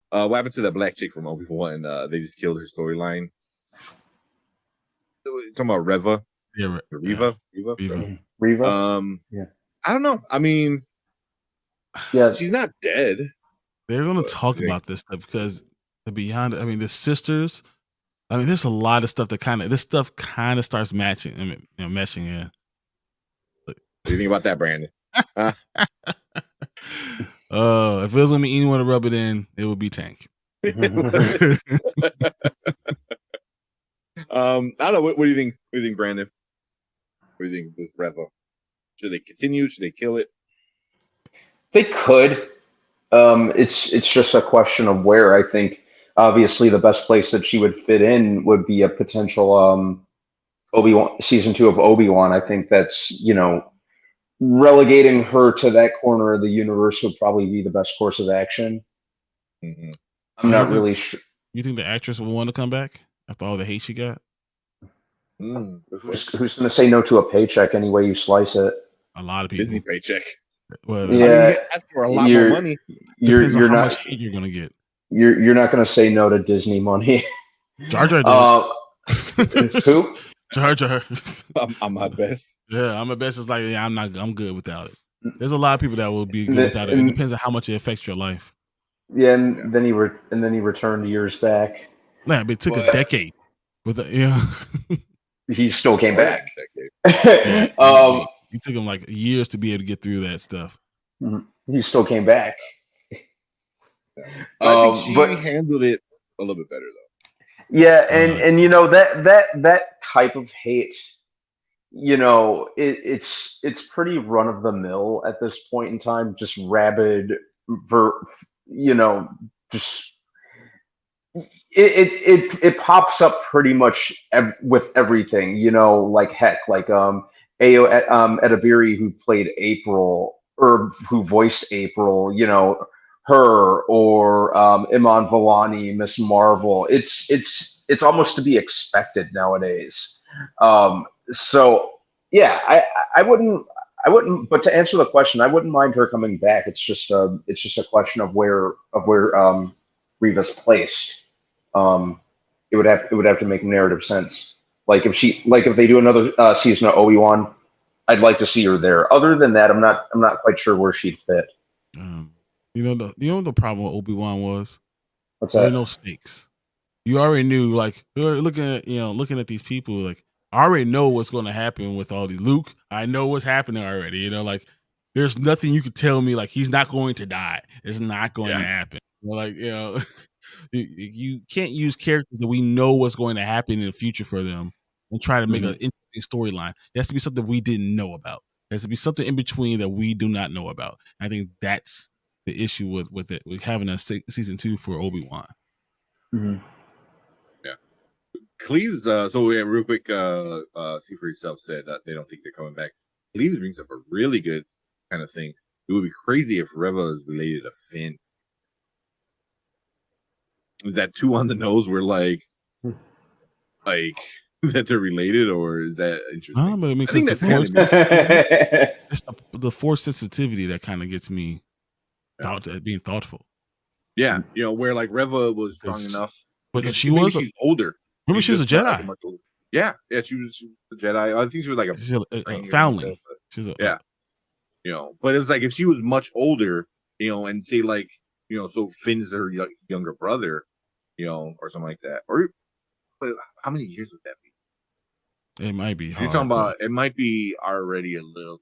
What happened to that black chick from Obi-Wan? They just killed her storyline. Talking about Reva. Yeah, Reva. Reva. Yeah. I don't know. I mean, yeah, she's not dead. They're going to talk about this stuff because beyond. I mean, the sisters. I mean, there's a lot of stuff that this stuff kind of starts matching. I mean, meshing in. What do you think about that, Brandon? If it was going to be anyone to rub it in, it would be Tank. I don't know. What do you think? What do you think, Brandon? What do you think with Reva? Should they continue? Should they kill it? They could. It's just a question of where. I think obviously the best place that she would fit in would be a potential Obi-Wan season 2 of Obi-Wan. I think that's relegating her to that corner of the universe would probably be the best course of action. Mm-hmm. I'm not really sure. You think the actress will want to come back after all the hate she got? Who's going to say no to a paycheck any way you slice it? A lot of people. Disney paycheck. Well, yeah, that's for a lot more money. Depends on how much hate you're going to get. You're not going to say no to Disney money. Jar Jar did. Who? Jar Jar. I'm my best. Yeah, I'm my best. It's like, yeah, I'm good without it. There's a lot of people that will be good without it. It depends on how much it affects your life. Yeah, and then he returned years back. Yeah, but it took a decade. He still came back. It took him like years to be able to get through that stuff. He still came back. I think she handled it a little bit better though. Yeah, and that type of hate, it's pretty run of the mill at this point in time. Just rabid, just it pops up pretty much with everything. Like heck, like Ayo Edebiri, who played April or who voiced April, her, or Iman Vellani, Miss Marvel. It's almost to be expected nowadays. So yeah, I wouldn't. But to answer the question, I wouldn't mind her coming back. It's just a question of where Reva's placed. It would have to make narrative sense. Like if they do another season of Obi-Wan, I'd like to see her there. Other than that, I'm not quite sure where she'd fit. The problem with Obi-Wan was? What's that? There were no stakes. You already knew, like, looking at these people, like, I already know what's going to happen with all these. Luke, I know what's happening already. Like, there's nothing you could tell me, like, he's not going to die. It's not going to happen. Like, you can't use characters that we know what's going to happen in the future for them and try to make an interesting storyline. It has to be something we didn't know about. There has to be something in between that we do not know about. I think that's the issue with it, with having a season 2 for Obi-Wan. Mm-hmm. Yeah. Cleves, so yeah, real quick, see for yourself said that they don't think they're coming back. Cleves brings up a really good kind of thing. It would be crazy if Reva is related to Finn. That two on the nose were like that they're related, or is that interesting? But I think that's it's the force sensitivity that kind of gets me being thoughtful. Yeah, where like Reva was strong enough, but she's older. Remember, she was a Jedi. Yeah, she was a Jedi. I think she was like a foundling. She's but it was like if she was much older, and say like, so Finn's her younger brother, or something like that. But how many years would that be? It might be hard. You're talking about it might be already a little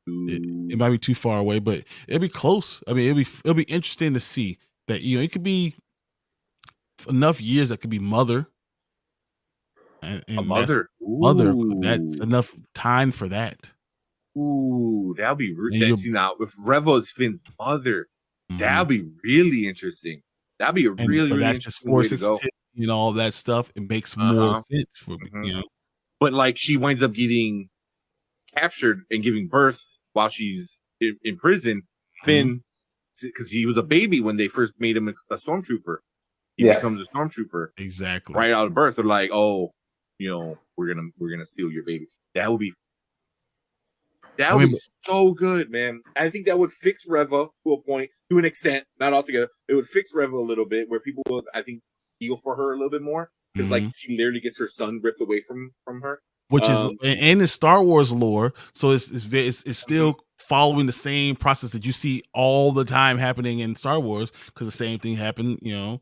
too. It might be too far away, but it'd be close. I mean, it'll be interesting to see that it could be enough years that could be mother. And a mother. That's enough time for that. Ooh, that'll be now if Reva is Finn's mother, that'll be really interesting. That'd be really that's just force sensitivity and all that stuff. It makes more sense for me, But like she winds up getting captured and giving birth while she's in prison. Finn, because he was a baby when they first made him a stormtrooper. He becomes a stormtrooper exactly right out of birth. They're like, oh, we're gonna steal your baby. That would be That would be so good, man. I think that would fix Reva to a point, to an extent, not altogether. It would fix Reva a little bit, where people would, I think, feel for her a little bit more, because like she literally gets her son ripped away from her, which is and it's Star Wars lore, so it's still following the same process that you see all the time happening in Star Wars, because the same thing happened, it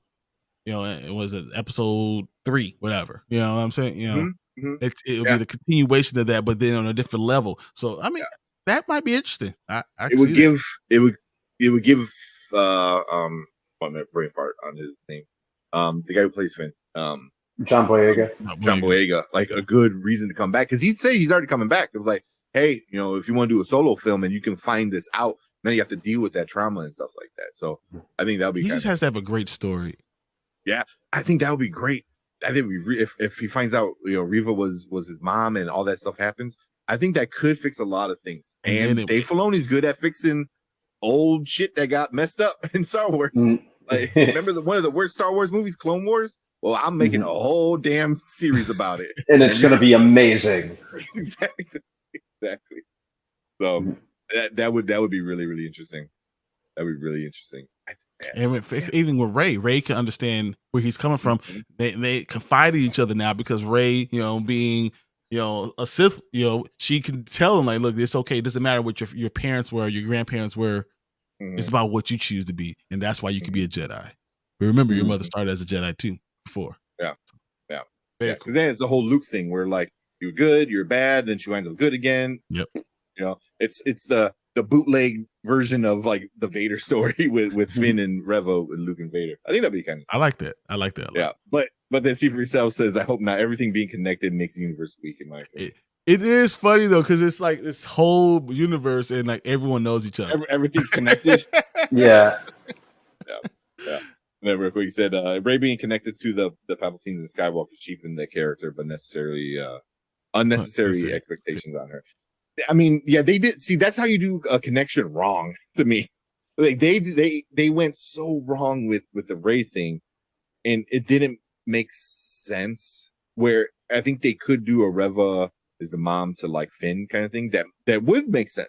was episode 3, whatever. You know what I'm saying? It'll be the continuation of that, but then on a different level. So I mean, that might be interesting. It would give I'm gonna brain fart on his name. The guy who plays Finn. John Boyega. John Boyega, like a good reason to come back, because he'd say he's already coming back. It was like, hey, if you want to do a solo film and you can find this out, then you have to deal with that trauma and stuff like that. So I think that would be. He just has to have a great story. Yeah, I think that would be great. I think if he finds out, Reva was his mom and all that stuff happens, I think that could fix a lot of things. And Dave Filoni's good at fixing old shit that got messed up in Star Wars. Like, remember one of the worst Star Wars movies, Clone Wars? Well, I'm making a whole damn series about it, and it's going to be amazing. Exactly. So that would be really, really interesting. That would be really interesting. And even with Ray can understand where he's coming from. They confide in each other now, because Ray, being a Sith, she can tell him, like, look, it's okay. It doesn't matter what your parents were, your grandparents were. It's about what you choose to be, and that's why you can be a Jedi. But remember, your mother started as a Jedi too before. Yeah. Cool. Then it's the whole Luke thing where, like, you're good, you're bad, then she winds up good again. Yep. It's the bootleg version of like the Vader story with Finn and Reva with Luke and Vader. I think that'd be kind of. I like that. Yeah, but then C for yourself says, I hope not everything being connected makes the universe weak, in my opinion. It is funny though, because it's like this whole universe and like everyone knows each other. Everything's connected. Yeah. And then real quick, he said Ray being connected to the Palpatines and Skywalker cheapened the character, but unnecessary expectations on her. I mean, yeah, they did. See, that's how you do a connection wrong to me. Like they went so wrong with the Ray thing, and it didn't make sense. Where I think they could do a Reva is the mom to like Finn kind of thing. That would make sense.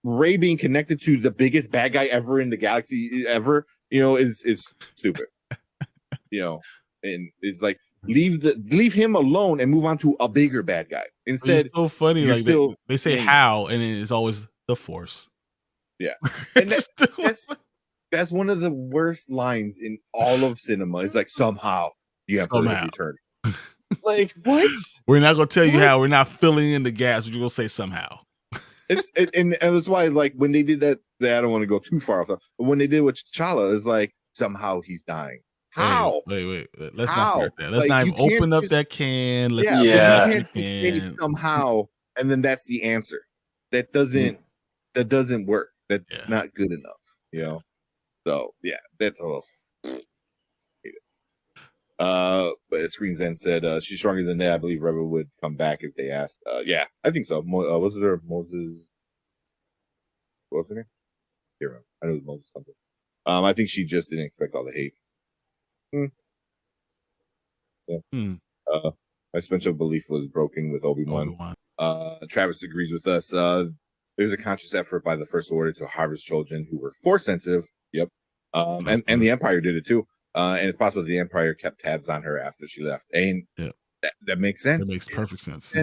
Ray being connected to the biggest bad guy ever in the galaxy ever, is stupid. And it's like, leave him alone and move on to a bigger bad guy. Instead, it's so funny. Like they say how, and it's always the Force. Yeah, and that's one of the worst lines in all of cinema. It's like, somehow the Emperor is returning. Like, what? We're not gonna tell you how. We're not filling in the gaps. We're gonna say somehow. And that's why, like, when they did that, I don't want to go too far off. But when they did with T'Challa, it's like, somehow he's dying. How? Wait. Let's not start that. Let's not even open up that can. You can't just say somehow, and then that's the answer. That doesn't work. That's not good enough. So yeah, that's all. But Screen Zen said she's stronger than that. I believe Reva would come back if they asked. Yeah, I think so. Was it her Moses? What was her name? I know it was Moses something. I think she just didn't expect all the hate. Yeah. My suspension of belief was broken with Obi-Wan. Travis agrees with us. There's a conscious effort by the First Order to harvest children who were Force sensitive. Yep. And the Empire did it too. And it's possible the Empire kept tabs on her after she left. And that makes sense. That makes perfect sense.